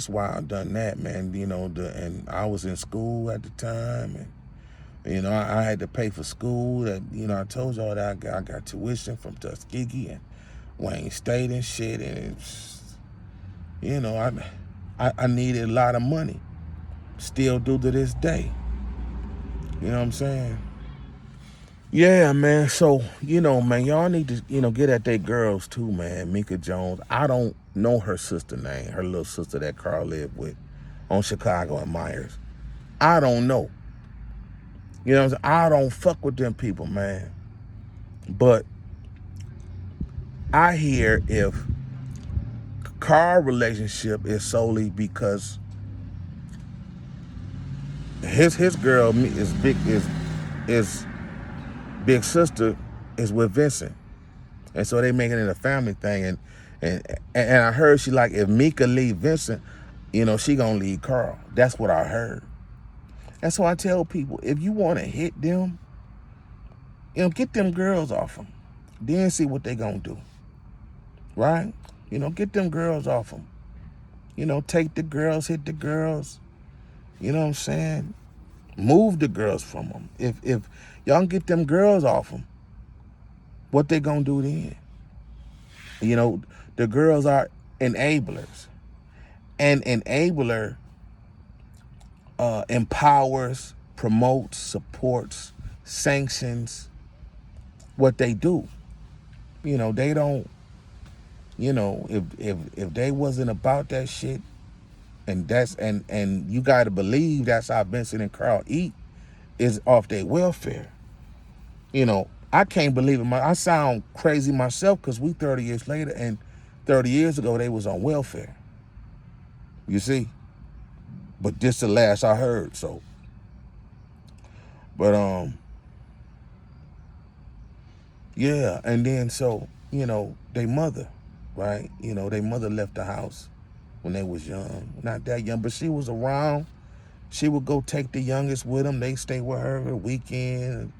C: why I done that, man. You know, and I was in school at the time, and you know, I had to pay for school. That, you know, I told y'all that I got tuition from Tuskegee and Wayne State and shit, and it's, you know, I needed a lot of money. Still do to this day. You know what I'm saying? Yeah, man. So, you know, man, y'all need to, you know, get at they girls too, man. Mika Jones. I don't know her sister name, her little sister that Carl lived with on Chicago and Myers. I don't know. You know what I'm saying? I don't fuck with them people, man. But I hear if Carl relationship is solely because his girl is big sister is with Vincent, and so they making it a family thing. And I heard she like, if Mika leave Vincent, you know, she gonna leave Carl. That's what I heard. And so I tell people, if you want to hit them, you know, get them girls off them, then see what they gonna do. Right? You know, get them girls off them. You know, take the girls, hit the girls. You know what I'm saying? Move the girls from them. If y'all can get them girls off them, what they gonna do then? You know, the girls are enablers. And enabler empowers, promotes, supports, sanctions what they do. You know, they don't, you know, if they wasn't about that shit, and and you gotta believe that's how Vincent and Carl eat, is off their welfare. You know, I can't believe it. I sound crazy myself because we 30 years later, and 30 years ago they was on welfare. You see? But this the last I heard, so. But yeah, and then so, you know, they mother, right? You know, they mother left the house when they was young. Not that young, but she was around. She would go take the youngest with them. They stay with her the weekend,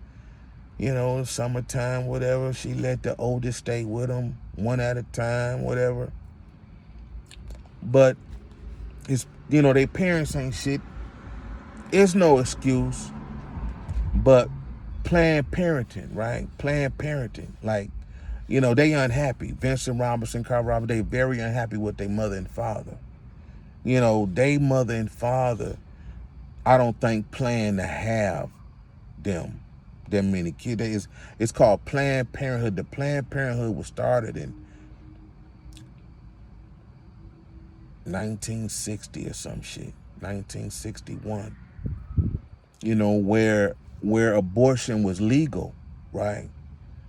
C: you know, summertime, whatever. She let the oldest stay with them one at a time, whatever. But it's, you know, their parents ain't shit. It's no excuse, but Planned Parenting, right? Planned Parenting, like, you know, they unhappy. Vincent Robinson, Carl Robinson, they very unhappy with their mother and father. You know, they mother and father, I don't think plan to have them many kids. It's called Planned Parenthood. The Planned Parenthood was started in 1960 or some shit, 1961. you know, where abortion was legal, right?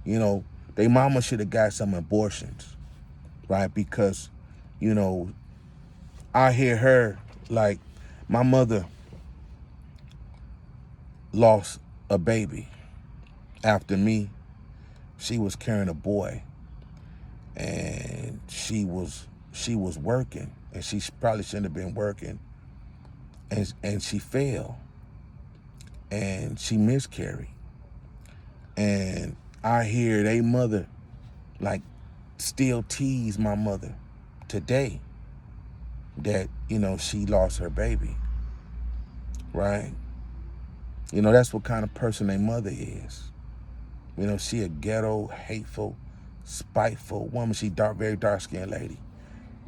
C: You know, they mama should have got some abortions, right? Because, you know, I hear her, like, my mother lost a baby after me. She was carrying a boy, and she was working, and she probably shouldn't have been working, and she fell, and she miscarried. And I hear they mother, like, still tease my mother today that, you know, she lost her baby, right? You know, that's what kind of person their mother is. You know, she a ghetto, hateful, spiteful woman. She very dark-skinned lady.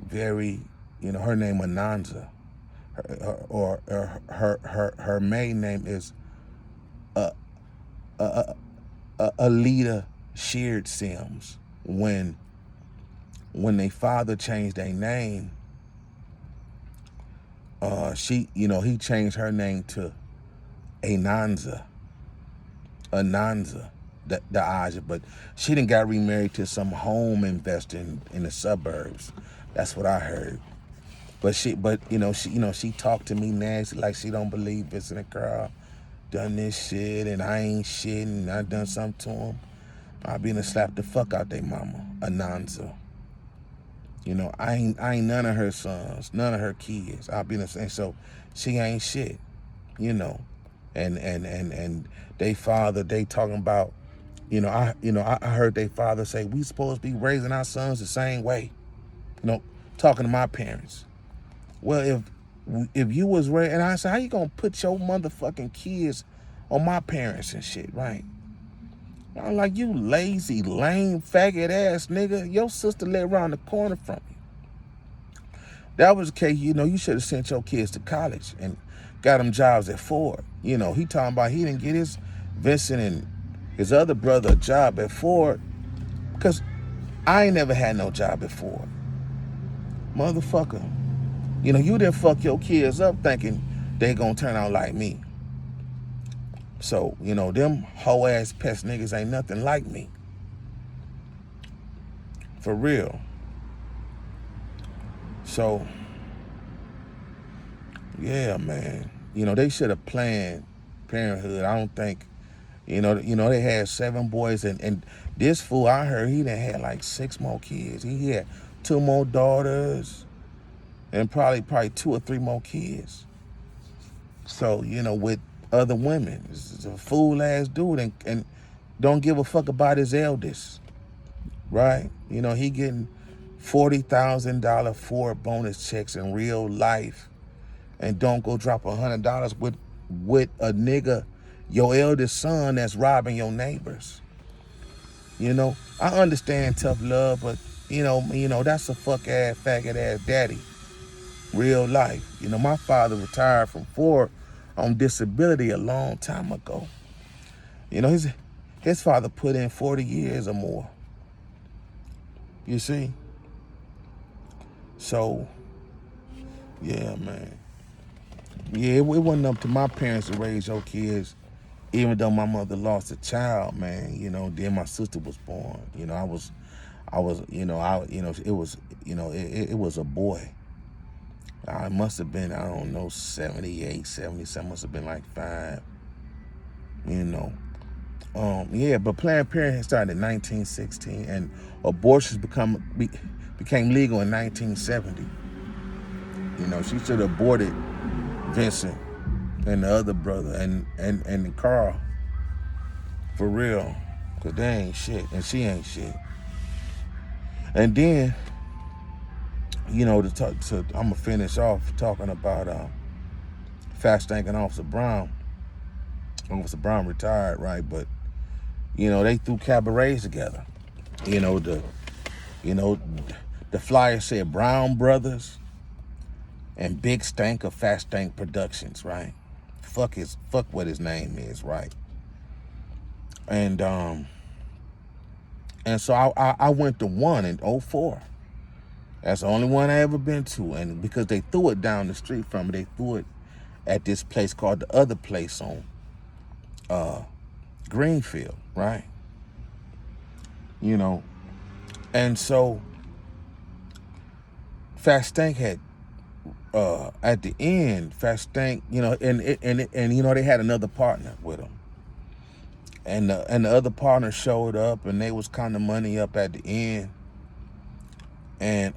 C: Very, you know, her name Ananza. Her main name is Alita Sheard Sims. When their father changed their name, he changed her name to Ananza, the Aja, but she didn't got remarried to some home investor in the suburbs. That's what I heard. But she talked to me nasty, like she don't believe Vincent Carl done this shit and I ain't shit and I done something to him. I been to slap the fuck out they mama, Ananza. You know, I ain't none of her sons, none of her kids. And so she ain't shit, you know. And they father, they talking about, I heard they father say, we supposed to be raising our sons the same way. You know, talking to my parents. Well, if you was raised, and I said, how you gonna put your motherfucking kids on my parents and shit, right? I'm like, you lazy, lame, faggot ass nigga. Your sister lived around the corner from you. That was the case, you know, you should have sent your kids to college and got them jobs at Ford. You know, he talking about he didn't get his Vincent and his other brother a job at Ford because I ain't never had no job at Ford. Motherfucker. You know, you didn't fuck your kids up thinking they gonna turn out like me. So, you know, them hoe ass pest niggas ain't nothing like me. For real. So, yeah, man. You know, they should have planned parenthood. I don't think, you know, they had 7 boys and this fool, I heard he done had like 6 more kids. He had 2 more daughters and probably 2 or 3 more kids. So, you know, with other women. This is a fool ass dude and don't give a fuck about his eldest. Right? You know, he getting $40,000 Ford bonus checks in real life and don't go drop $100 with a nigga, your eldest son that's robbing your neighbors. You know, I understand tough love, but you know, that's a fuck ass, faggot ass daddy. Real life. You know, my father retired from Ford on disability a long time ago. You know, his father put in 40 years or more. You see? So, yeah, man. Yeah, it wasn't up to my parents to raise your kids, even though my mother lost a child, man. You know, then my sister was born. You know, it was a boy. I must have been, I don't know, 78, 77, must have been like 5, you know. Yeah, but Planned Parenthood started in 1916 and abortions became legal in 1970. You know, she should have aborted Vincent and the other brother and Carl, for real, because they ain't shit and she ain't shit. And then, you know, I'm gonna finish off talking about fast thinking Officer Brown. Officer Brown retired, right? But you know, they threw cabarets together. You know, the flyer said Brown Brothers and Big Stank of Fast Stank Productions, right? Fuck what his name is, right? And so I went to one in 2004. That's the only one I ever been to. And because they threw it down the street from me, they threw it at this place called The Other Place on Greenfield, right? You know, and so Fat Stank had at the end, Fat Stank, you know, and you know, they had another partner with him, and the other partner showed up, and they was kind of money up at the end, and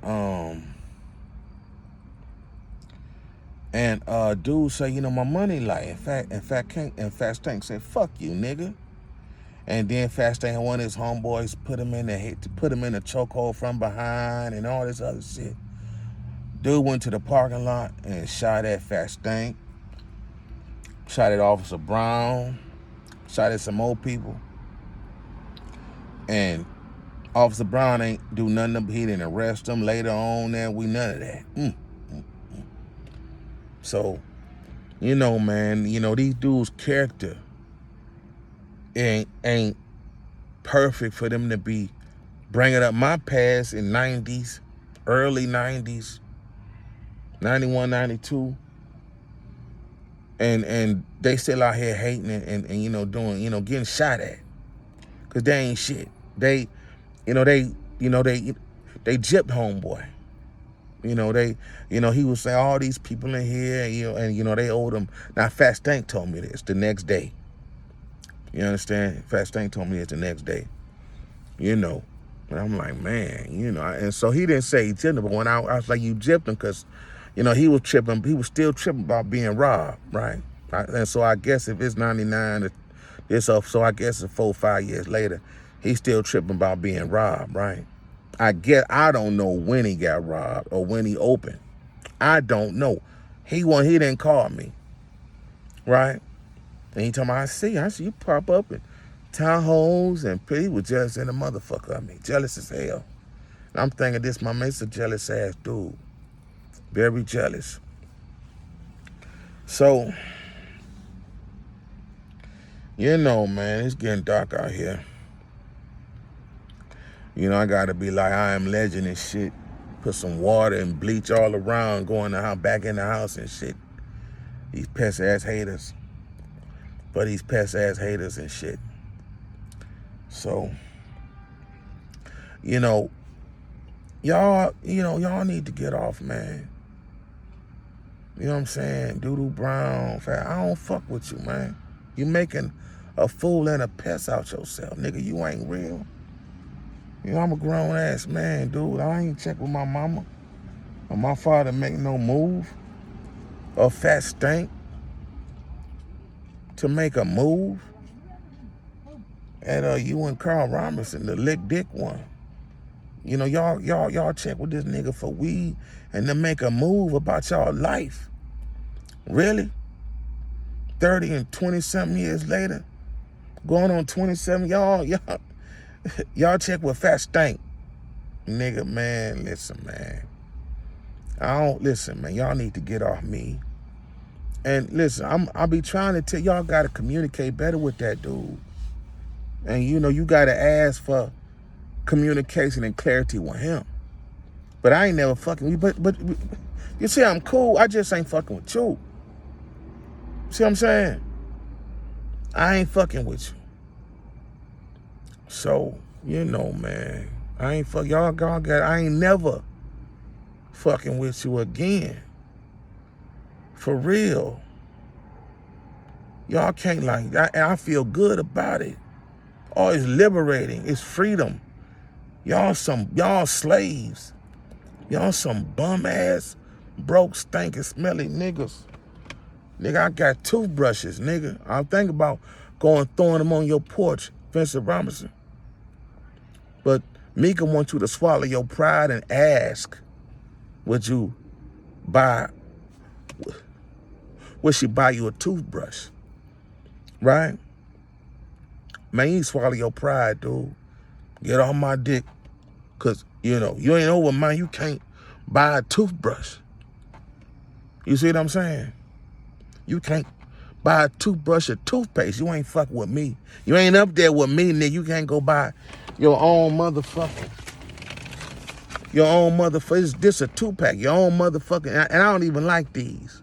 C: dude say, you know, my money light. And Fat Stank said, fuck you, nigga. And then Fat Stank and one of his homeboys put him in a chokehold from behind and all this other shit. Dude went to the parking lot and shot at Fat Stank, shot at Officer Brown, shot at some old people. And Officer Brown ain't do nothing, he didn't arrest him later on there. We none of that. So, you know, man, you know, these dudes' character ain't perfect for them to be bringing up my past in 90s, early 90s, 91, 92. And they still out here hating and you know, doing, you know, getting shot at. Cause they ain't shit. They gypped homeboy. You know, he was saying all these people in here, and they owed him. Now, Fat Stank told me this the next day. You understand? Fat Stank told me this the next day. You know, and I'm like, man, you know, and so he didn't say he gypped him, but when I was like, you gypped him because, you know, he was still tripping about being robbed, right? And so I guess if it's 99, so I guess it's 4 or 5 years later, he's still tripping about being robbed, right? I don't know when he got robbed or when he opened. I don't know. He didn't call me, right? And he told me, I see you pop up in townhomes, and he was jealous in the motherfucker of me, jealous as hell. And I'm thinking this, my mate's a jealous ass dude, very jealous. So, you know, man, it's getting dark out here. You know, I gotta be like I Am Legend and shit. Put some water and bleach all around, going back in the house and shit. These pest ass haters. For these pest ass haters and shit. So, you know, y'all need to get off, man. You know what I'm saying? Doodoo Brown, I don't fuck with you, man. You making a fool and a pest out yourself, nigga. You ain't real. You know, I'm a grown ass man, dude. I ain't check with my mama or my father make no move or Fat Stank to make a move at you and Carl Robinson, the lick dick one. You know, y'all check with this nigga for weed and to make a move about y'all life. Really? 30 and 20 something years later, going on 27, y'all check with Fat Stank. Nigga, man, listen, man. Listen, man, y'all need to get off me. And listen, I'll be trying to tell y'all gotta communicate better with that dude. And you know, you gotta ask for communication and clarity with him. But I ain't never fucking with you. But you see, I'm cool. I just ain't fucking with you. See what I'm saying? I ain't fucking with you. So, you know, man, I ain't never fucking with you again. For real. Y'all can't I feel good about it. Oh, it's liberating. It's freedom. Y'all slaves. Y'all some bum ass, broke, stinking, smelly niggas. Nigga, I got toothbrushes, nigga. I'm thinking about throwing them on your porch, Vincent Robinson. But Mika wants you to swallow your pride and ask, would she buy you a toothbrush? Right? Man, you swallow your pride, dude. Get off my dick. Cause, you know, you ain't over mine. You can't buy a toothbrush. You see what I'm saying? You can't buy a toothbrush or toothpaste. You ain't fucking with me. You ain't up there with me, nigga. You can't go buy your own motherfucker. This a 2-pack. Your own motherfucking, and I don't even like these.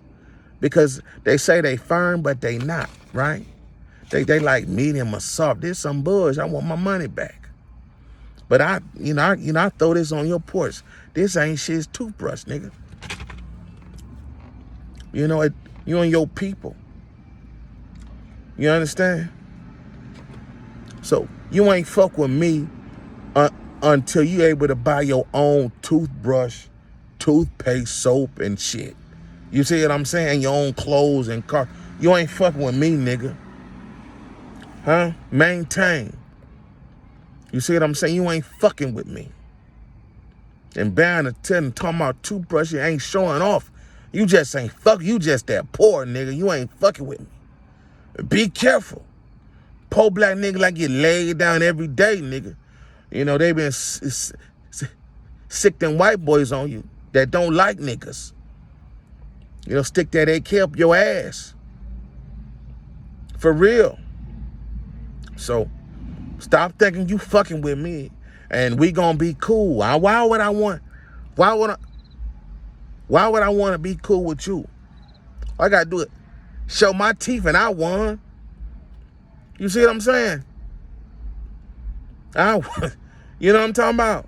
C: Because they say they firm, but they not, right? They like medium or soft. This some bullshit. I want my money back. But I throw this on your porch. This ain't shit's toothbrush, nigga. You know it. You and your people. You understand? So you ain't fuck with me until you able to buy your own toothbrush, toothpaste, soap, and shit. You see what I'm saying? Your own clothes and car. You ain't fucking with me, nigga. Huh? Maintain. You see what I'm saying? You ain't fucking with me. And bound to tell and talking about toothbrush, you ain't showing off. You just ain't fuck. You just that poor, nigga. You ain't fucking with me. Be careful. Poor black nigga like get laid down every day, nigga. You know, they been sick them white boys on you that don't like niggas. You know, stick that AK up your ass. For real. So, stop thinking you fucking with me and we gonna be cool. Why would I want to be cool with you? I gotta do it. Show my teeth and I won. You see what I'm saying? You know what I'm talking about?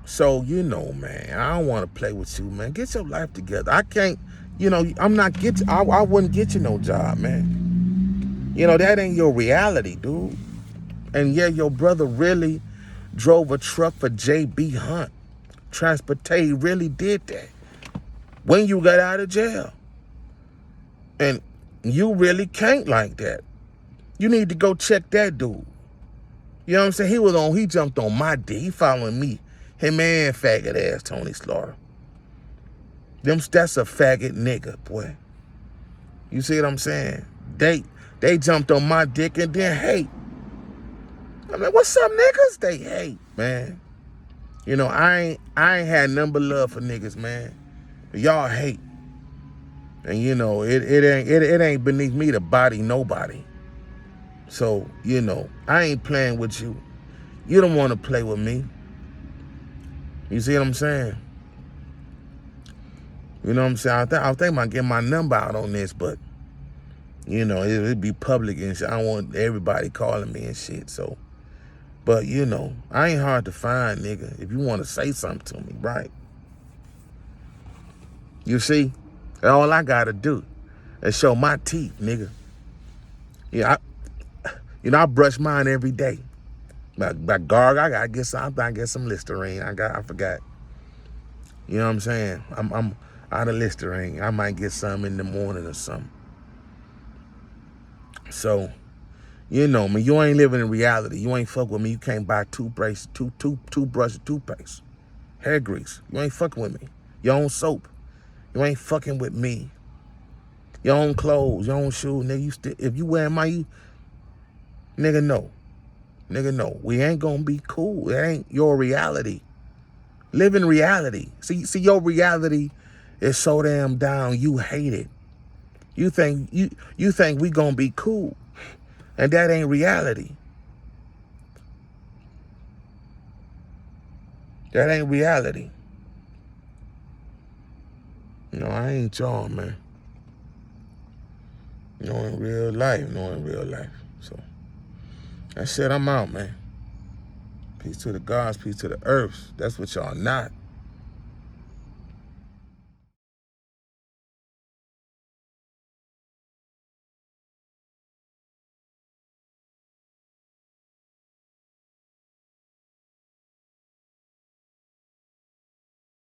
C: So, you know, man, I don't want to play with you, man. Get your life together. I can't, you know, I wouldn't get you no job, man. You know, that ain't your reality, dude. And yeah, your brother really drove a truck for J.B. Hunt. Transportation really did that when you got out of jail. And you really can't like that. You need to go check that dude. You know what I'm saying? He jumped on my dick. He following me. Hey man, faggot ass Tony Slaughter. That's a faggot nigga, boy. You see what I'm saying? They jumped on my dick and then hate. I mean, what's up, niggas? They hate, man. You know, I ain't had nothing but love for niggas, man. Y'all hate. And you know, it ain't beneath me to body nobody. So, you know, I ain't playing with you. You don't want to play with me. You see what I'm saying? You know what I'm saying? I think I might get my number out on this, but, you know, it'd be public and shit. I don't want everybody calling me and shit, so. But, you know, I ain't hard to find, nigga. If you want to say something to me, right? You see? All I got to do is show my teeth, nigga. Yeah, I brush mine every day. By garg, I gotta get some. I get some Listerine. I forgot. You know what I'm saying? I'm out of Listerine. I might get some in the morning or something. So, you know me. You ain't living in reality. You ain't fuck with me. You can't buy toothbrush, toothpaste, hair grease. You ain't fucking with me. Your own soap. You ain't fucking with me. Your own clothes, your own shoes, nigga. If you wearing my, nigga, no. Nigga, no. We ain't gonna be cool. That ain't your reality. Live in reality. See, your reality is so damn down. You hate it. You think we gonna be cool, and that ain't reality. That ain't reality. No, I ain't y'all, man. No, in real life. So, that shit, I'm out, man. Peace to the gods, peace to the earth. That's what y'all not.